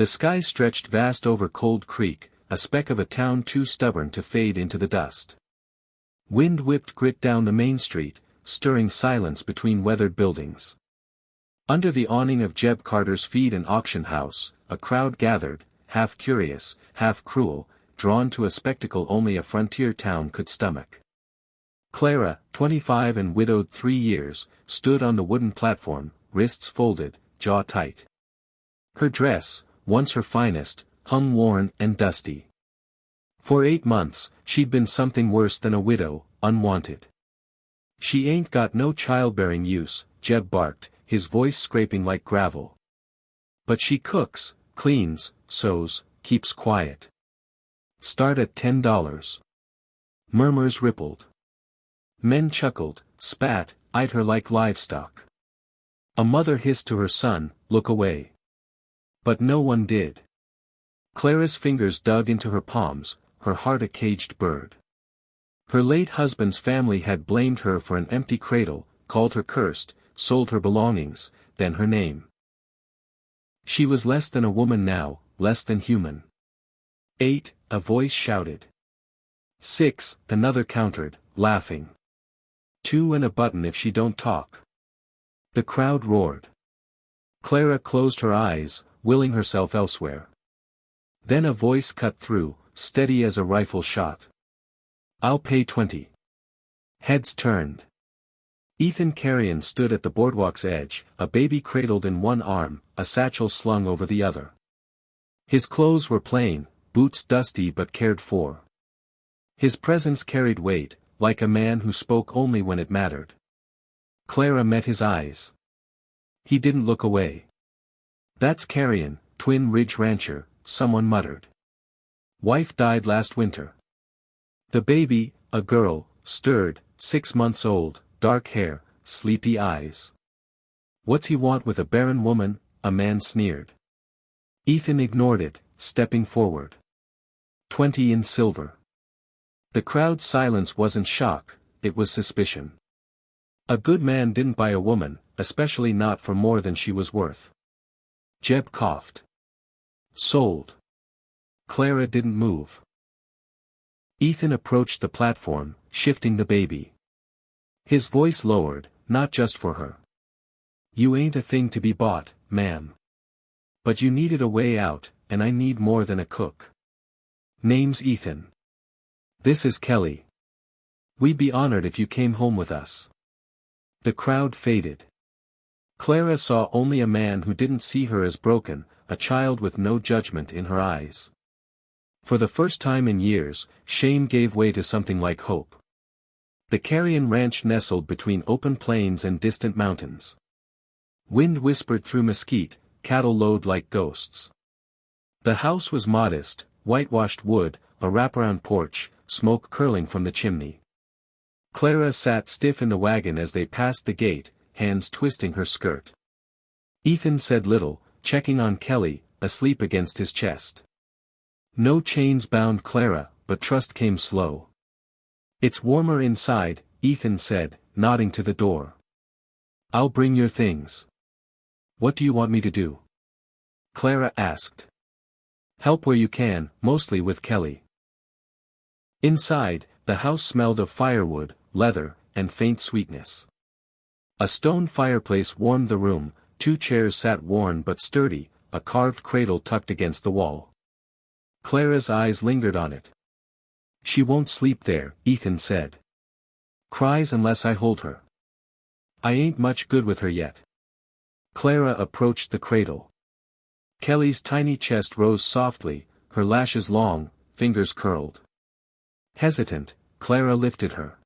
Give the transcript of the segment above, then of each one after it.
The sky stretched vast over Cold Creek, a speck of a town too stubborn to fade into the dust. Wind whipped grit down the main street, stirring silence between weathered buildings. Under the awning of Jeb Carter's feed and auction house, a crowd gathered, half curious, half cruel, drawn to a spectacle only a frontier town could stomach. Clara, 25 and widowed 3 years, stood on the wooden platform, wrists folded, jaw tight. Her dress, once her finest, hung worn and dusty. For 8 months, she'd been something worse than a widow, unwanted. "She ain't got no childbearing use," Jeb barked, his voice scraping like gravel. "But she cooks, cleans, sews, keeps quiet. Start at $10. Murmurs rippled. Men chuckled, spat, eyed her like livestock. A mother hissed to her son, "Look away." But no one did. Clara's fingers dug into her palms, her heart a caged bird. Her late husband's family had blamed her for an empty cradle, called her cursed, sold her belongings, then her name. She was less than a woman now, less than human. 8, a voice shouted. 6, another countered, laughing. 2 and a button if she don't talk. The crowd roared. Clara closed her eyes, willing herself elsewhere. Then a voice cut through, steady as a rifle shot. "I'll pay 20. Heads turned. Ethan Carrion stood at the boardwalk's edge, a baby cradled in one arm, a satchel slung over the other. His clothes were plain, boots dusty but cared for. His presence carried weight, like a man who spoke only when it mattered. Clara met his eyes. He didn't look away. "That's Carrion, Twin Ridge rancher," someone muttered. "Wife died last winter." The baby, a girl, stirred, 6 months old, dark hair, sleepy eyes. "What's he want with a barren woman?" a man sneered. Ethan ignored it, stepping forward. 20 in silver. The crowd's silence wasn't shock, it was suspicion. A good man didn't buy a woman, especially not for more than she was worth. Jeb coughed. "Sold." Clara didn't move. Ethan approached the platform, shifting the baby. His voice lowered, not just for her. "You ain't a thing to be bought, ma'am. But you needed a way out, and I need more than a cook. Name's Ethan. This is Kelly. We'd be honored if you came home with us." The crowd faded. Clara saw only a man who didn't see her as broken, a child with no judgment in her eyes. For the first time in years, shame gave way to something like hope. The Carrion Ranch nestled between open plains and distant mountains. Wind whispered through mesquite, cattle lowed like ghosts. The house was modest, whitewashed wood, a wraparound porch, smoke curling from the chimney. Clara sat stiff in the wagon as they passed the gate, hands twisting her skirt. Ethan said little, checking on Kelly, asleep against his chest. No chains bound Clara, but trust came slow. "It's warmer inside," Ethan said, nodding to the door. "I'll bring your things." "What do you want me to do?" Clara asked. "Help where you can, mostly with Kelly." Inside, the house smelled of firewood, leather, and faint sweetness. A stone fireplace warmed the room, 2 chairs sat worn but sturdy, a carved cradle tucked against the wall. Clara's eyes lingered on it. "She won't sleep there," Ethan said. "Cries unless I hold her. I ain't much good with her yet." Clara approached the cradle. Kelly's tiny chest rose softly, her lashes long, fingers curled. Hesitant, Clara lifted her.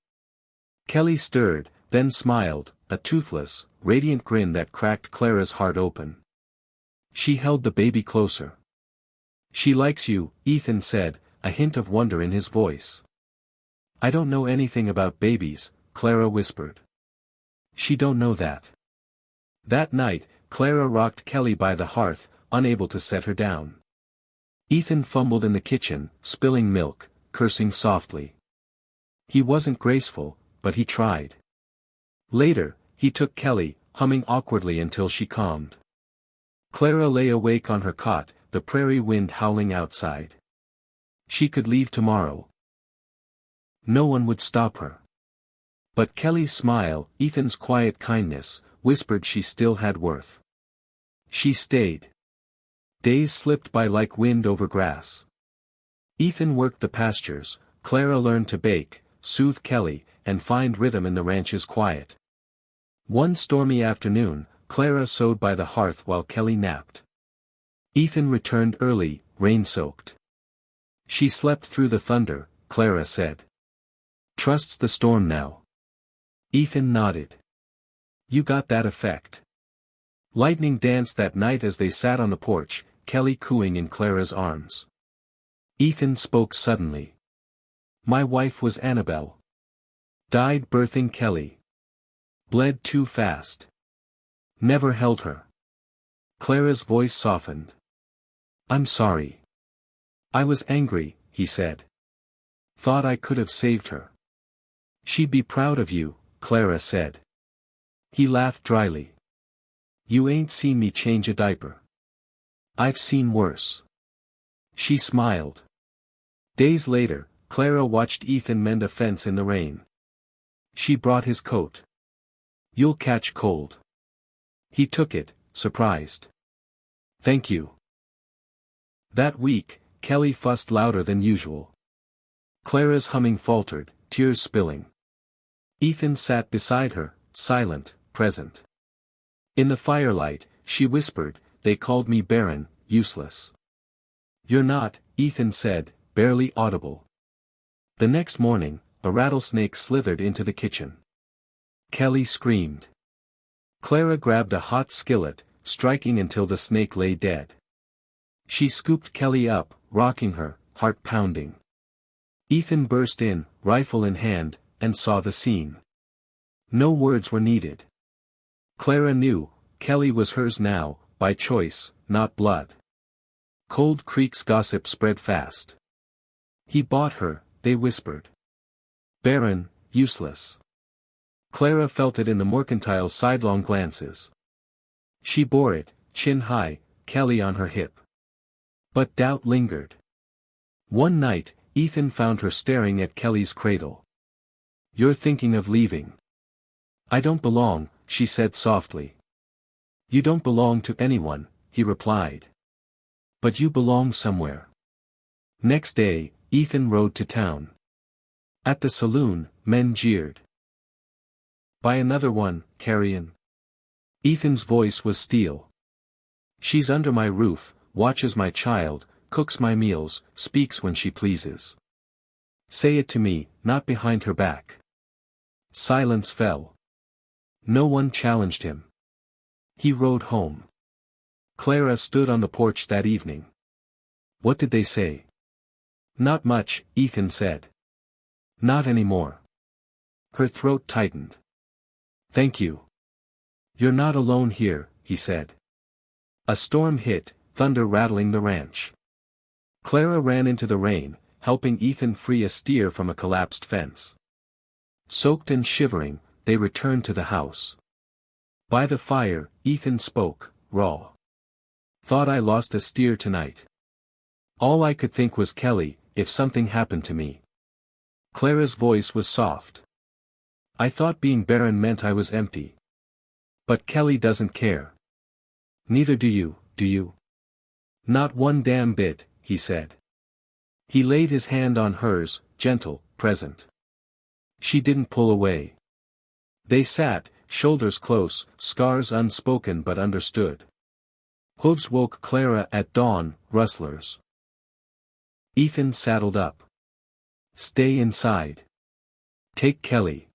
Kelly stirred, then smiled, a toothless, radiant grin that cracked Clara's heart open. She held the baby closer. "She likes you," Ethan said, a hint of wonder in his voice. "I don't know anything about babies," Clara whispered. "She don't know that." That night, Clara rocked Kelly by the hearth, unable to set her down. Ethan fumbled in the kitchen, spilling milk, cursing softly. He wasn't graceful, but he tried. Later, he took Kelly, humming awkwardly until she calmed. Clara lay awake on her cot, the prairie wind howling outside. She could leave tomorrow. No one would stop her. But Kelly's smile, Ethan's quiet kindness, whispered she still had worth. She stayed. Days slipped by like wind over grass. Ethan worked the pastures, Clara learned to bake, soothe Kelly, and find rhythm in the ranch's quiet. One stormy afternoon, Clara sewed by the hearth while Kelly napped. Ethan returned early, rain-soaked. She slept through the thunder, Clara said. Trusts the storm now. Ethan nodded. You got that effect. Lightning danced that night as they sat on the porch, Kelly cooing in Clara's arms. Ethan spoke suddenly. My wife was Annabelle. Died birthing Kelly. Bled too fast. Never held her. Clara's voice softened. I'm sorry. I was angry, he said. Thought I could have saved her. She'd be proud of you, Clara said. He laughed dryly. You ain't seen me change a diaper. I've seen worse. She smiled. Days later, Clara watched Ethan mend a fence in the rain. She brought his coat. You'll catch cold. He took it, surprised. Thank you. That week, Kelly fussed louder than usual. Clara's humming faltered, tears spilling. Ethan sat beside her, silent, present. In the firelight, she whispered, they called me barren, useless. You're not, Ethan said, barely audible. The next morning, a rattlesnake slithered into the kitchen. Kelly screamed. Clara grabbed a hot skillet, striking until the snake lay dead. She scooped Kelly up, rocking her, heart pounding. Ethan burst in, rifle in hand, and saw the scene. No words were needed. Clara knew, Kelly was hers now, by choice, not blood. Cold Creek's gossip spread fast. He bought her, they whispered. Barren, useless. Clara felt it in the mercantile's sidelong glances. She bore it, chin high, Kelly on her hip. But doubt lingered. One night, Ethan found her staring at Kelly's cradle. You're thinking of leaving. I don't belong, she said softly. You don't belong to anyone, he replied. But you belong somewhere. Next day, Ethan rode to town. At the saloon, men jeered. Buy another one, carrion. Ethan's voice was steel. She's under my roof, watches my child, cooks my meals, speaks when she pleases. Say it to me, not behind her back. Silence fell. No one challenged him. He rode home. Clara stood on the porch that evening. What did they say? Not much, Ethan said. Not anymore. Her throat tightened. Thank you. You're not alone here, he said. A storm hit, thunder rattling the ranch. Clara ran into the rain, helping Ethan free a steer from a collapsed fence. Soaked and shivering, they returned to the house. By the fire, Ethan spoke, raw. Thought I lost a steer tonight. All I could think was Kelly, if something happened to me. Clara's voice was soft. I thought being barren meant I was empty. But Kelly doesn't care. Neither do you, do you? Not one damn bit, he said. He laid his hand on hers, gentle, present. She didn't pull away. They sat, shoulders close, scars unspoken but understood. Hooves woke Clara at dawn, rustlers. Ethan saddled up. Stay inside. Take Kelly.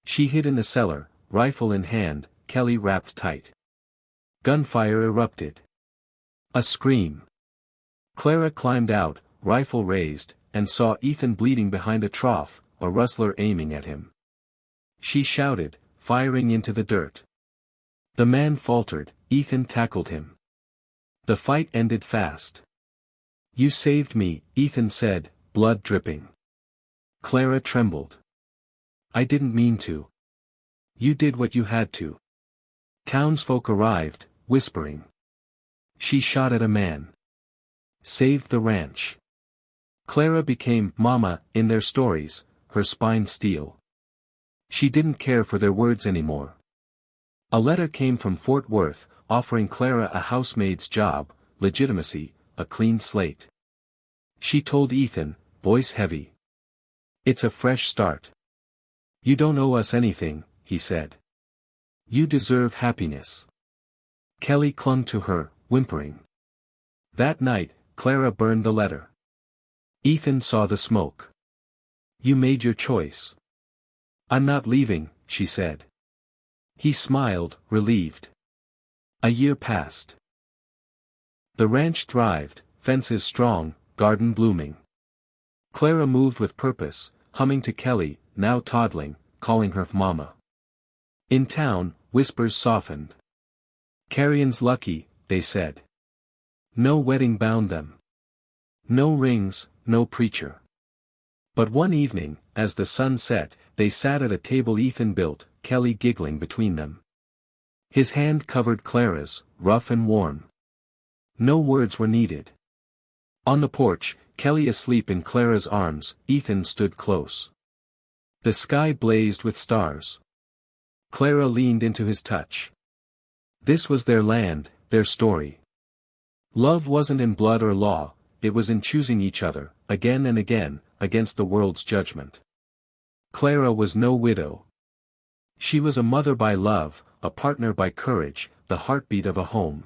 She hid in the cellar, rifle in hand, Kelly wrapped tight. Gunfire erupted. A scream. Clara climbed out, rifle raised, and saw Ethan bleeding behind a trough, a rustler aiming at him. She shouted, firing into the dirt. The man faltered, Ethan tackled him. The fight ended fast. You saved me, Ethan said, blood dripping. Clara trembled. I didn't mean to. You did what you had to. Townsfolk arrived, whispering. She shot at a man. Saved the ranch. Clara became Mama in their stories, her spine steel. She didn't care for their words anymore. A letter came from Fort Worth, offering Clara a housemaid's job, legitimacy, a clean slate. She told Ethan, voice heavy. It's a fresh start. You don't owe us anything, he said. You deserve happiness. Kelly clung to her, whimpering. That night, Clara burned the letter. Ethan saw the smoke. You made your choice. I'm not leaving, she said. He smiled, relieved. A year passed. The ranch thrived, fences strong, garden blooming. Clara moved with purpose, humming to Kelly, now toddling, calling her Mama. In town, whispers softened. Carrion's lucky, they said. No wedding bound them. No rings, no preacher. But one evening, as the sun set, they sat at a table Ethan built, Kelly giggling between them. His hand covered Clara's, rough and warm. No words were needed. On the porch, Kelly asleep in Clara's arms, Ethan stood close. The sky blazed with stars. Clara leaned into his touch. This was their land, their story. Love wasn't in blood or law, it was in choosing each other, again and again, against the world's judgment. Clara was no widow. She was a mother by love, a partner by courage, the heartbeat of a home.